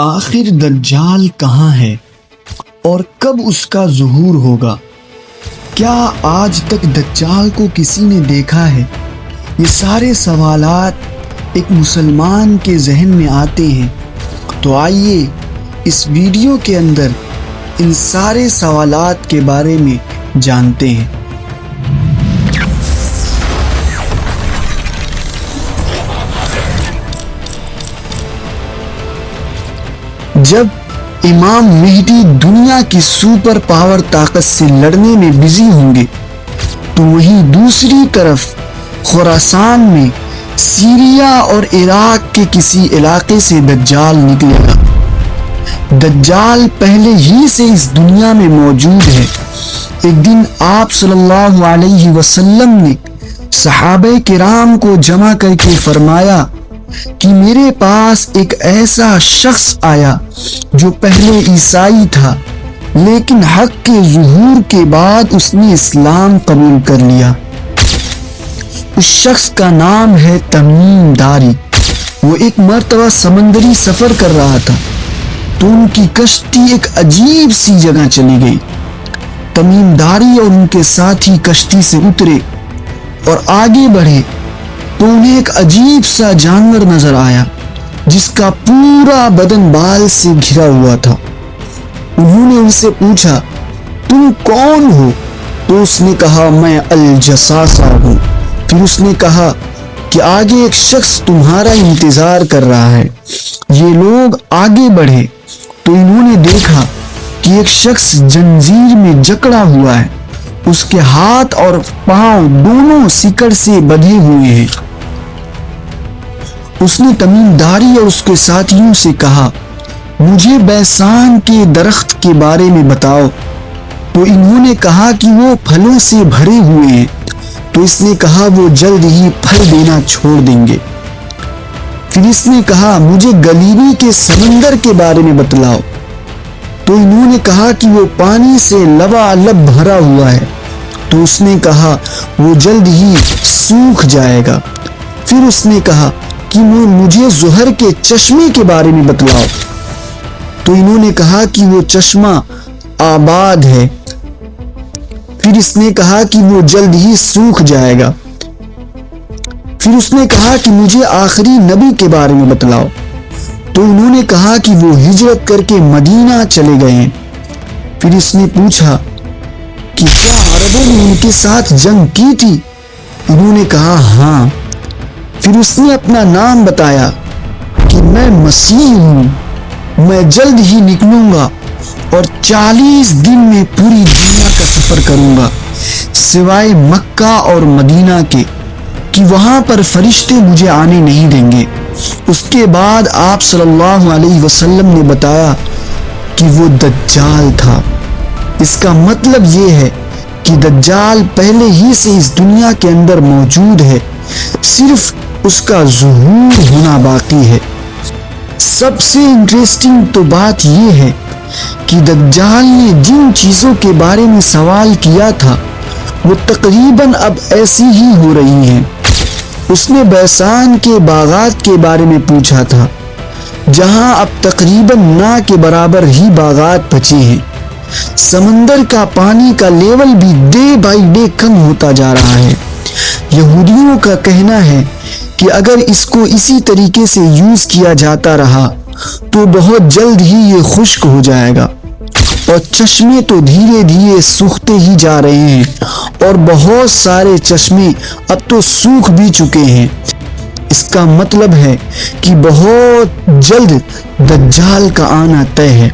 آخر دجال کہاں ہے اور کب اس کا ظہور ہوگا؟ کیا آج تک دجال کو کسی نے دیکھا ہے؟ یہ سارے سوالات ایک مسلمان کے ذہن میں آتے ہیں، تو آئیے اس ویڈیو کے اندر ان سارے سوالات کے بارے میں جانتے ہیں۔ جب امام مہدی دنیا کی سپر پاور طاقت سے لڑنے میں بزی ہوں گے، تو وہیں دوسری طرف خراسان میں سیریا اور عراق کے کسی علاقے سے دجال نکلے گا۔ دجال پہلے ہی سے اس دنیا میں موجود ہے۔ ایک دن آپ صلی اللہ علیہ وسلم نے صحابہ کرام کو جمع کر کے فرمایا کہ میرے پاس ایک ایسا شخص آیا جو پہلے عیسائی تھا، لیکن حق کے ظہور کے بعد اس نے اسلام قبول کر لیا۔ اس شخص کا نام ہے تمیم داری۔ وہ ایک مرتبہ سمندری سفر کر رہا تھا تو ان کی کشتی ایک عجیب سی جگہ چلی گئی۔ تمیم داری اور ان کے ساتھی کشتی سے اترے اور آگے بڑھے تو انہیں ایک عجیب سا جانور نظر آیا جس کا پورا بدن بال سے گھرا ہوا تھا۔ انہوں نے ان سے پوچھا، تم کون ہو؟ تو اس نے کہا، میں الجساسہ ہوں۔ پھر اس نے کہا کہ آگے ایک شخص تمہارا انتظار کر رہا ہے۔ یہ لوگ آگے بڑھے تو انہوں نے دیکھا کہ ایک شخص جنزیر میں جکڑا ہوا ہے، اس کے ہاتھ اور پاؤں دونوں سکڑ سے بندھے ہوئے ہیں۔ اس نے تمیم داری اور اس کے ساتھیوں سے کہا، مجھے بیسان کے درخت کے بارے میں بتاؤ۔ تو انہوں نے کہا کہ وہ پھلوں سے بھرے ہوئے ہیں۔ تو اس نے کہا، وہ جلد ہی پھل دینا چھوڑ دیں گے۔ پھر اس نے کہا، مجھے گلیلی کے سمندر کے بارے میں بتلاؤ۔ تو انہوں نے کہا کہ وہ پانی سے لبالب بھرا ہوا ہے۔ تو اس نے کہا، وہ جلد ہی سوکھ جائے گا۔ پھر اس نے کہا کہ مجھے زہر کے چشمے کے بارے میں بتلاؤ۔ تو انہوں نے کہا کہ وہ چشمہ آباد ہے۔ پھر اس نے کہا کہ وہ جلد ہی سوکھ جائے گا۔ پھر اس نے کہا کہ مجھے آخری نبی کے بارے میں بتلاؤ۔ تو انہوں نے کہا کہ وہ ہجرت کر کے مدینہ چلے گئے ہیں۔ پھر اس نے پوچھا کہ کیا عربوں نے ان کے ساتھ جنگ کی تھی؟ انہوں نے کہا، ہاں۔ پھر اس نے اپنا نام بتایا کہ میں مسیح ہوں، میں جلد ہی نکلوں گا اور 40 دن میں پوری دنیا کا سفر کروں گا، سوائے مکہ اور مدینہ کے، کہ وہاں پر فرشتے مجھے آنے نہیں دیں گے۔ اس کے بعد آپ صلی اللہ علیہ وسلم نے بتایا کہ وہ دجال تھا۔ اس کا مطلب یہ ہے کہ دجال پہلے ہی سے اس دنیا کے اندر موجود ہے، صرف اس کا ظہور ہونا باقی ہے۔ سب سے انٹرسٹنگ تو بات یہ ہے کہ دجال نے جن چیزوں کے بارے میں سوال کیا تھا وہ تقریباً اب ایسی ہی ہو رہی ہیں۔ اس نے بیسان کے باغات کے بارے میں پوچھا تھا، جہاں اب تقریباً نہ کے برابر ہی باغات بچے ہیں۔ سمندر کا پانی کا لیول بھی ڈے بائی ڈے کم ہوتا جا رہا ہے۔ یہودیوں کا کہنا ہے کہ اگر اس کو اسی طریقے سے یوز کیا جاتا رہا تو بہت جلد ہی یہ خشک ہو جائے گا، اور چشمے تو دھیرے دھیرے سوکھتے ہی جا رہے ہیں، اور بہت سارے چشمے اب تو سوکھ بھی چکے ہیں۔ اس کا مطلب ہے کہ بہت جلد دجال کا آنا طے ہے۔